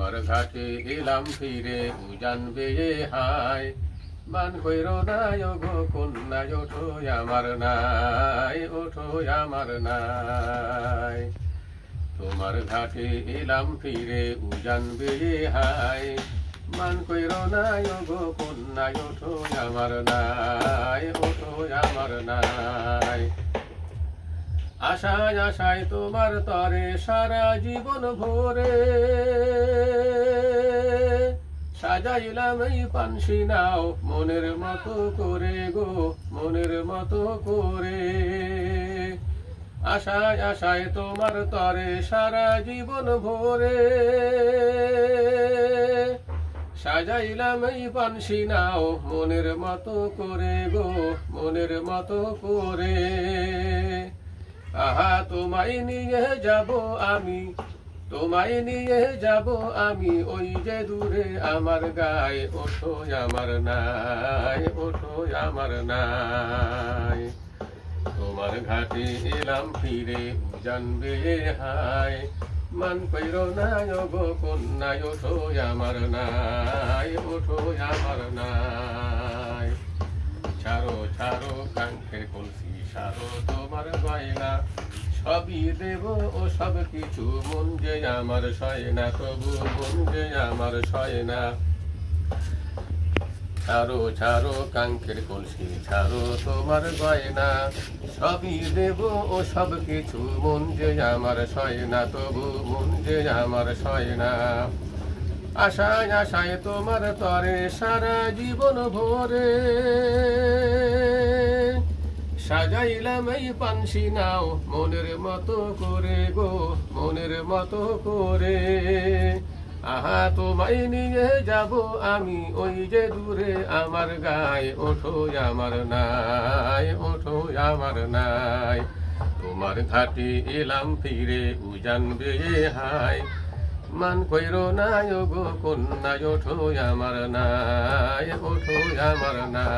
তোমার ঘাটে এলাম ফিরে উজান বেয়ে হায় মান কইর নাই গো কন্যা ওঠো আমার নাই ওঠো আমার নাই তোমার ঘাটে এলাম ফিরে উজান বেয়ে হায় মান কইর নাই গো কন্যা ওঠো আমার নাই ওঠো আমার নাই আশায় আশায় তোমার তরে সারা জীবন ভরে সাজাইলাম এই পানসি নাও মনের মতো করে গো মনের মতো করে আশায় আশায় তোমার তরে সারা জীবন ভরে সাজাইলাম এই পানসি নাও মনের মতো করে গো মনের মতো করে আহা তোমায় নিয়ে যাব আমি তোমায় নিয়ে যাব আমি ওই যে দূরে আমার গায়ে ওঠো আমার নাই ওঠো আমার নাই তোমার ঘাটে এলাম ফিরে উজান বেয়ে হায় মান কইর নাই গো কন্যা ওঠো আমার নাই ওঠো আমার নাই ছাড়ো ছাড়ো কাঙ্ক্ষের কলসি সারো তোমার গয়না সবই দেব ও সব কিছু মন যে আমার সয় না তবু মন যে আমার সয় না ছাড়ো ছাড়ো কাঙ্ক্ষের কলসি ছাড়ো তোমার গয়না সবই দেব ও সব কিছু মন যে আমার সয় না তবু মন যে আমার সয় না আশায় আশায় তোমার তরে সারা জীবন ভরে সাজাইলাম এই পানসি নাও মনের মতো করে গো মনের মতো করে আহা তোমায় নিয়ে যাব আমি ওই যে দূরে আমার গায়ে ওঠো আমার নাই ওঠো আমার নাই তোমার ঘাটে এলাম ফিরে উজান বেয়ে হায় মান কইর নাই গো কন্যা ওঠো আমার নাই ওঠো আমার নাই।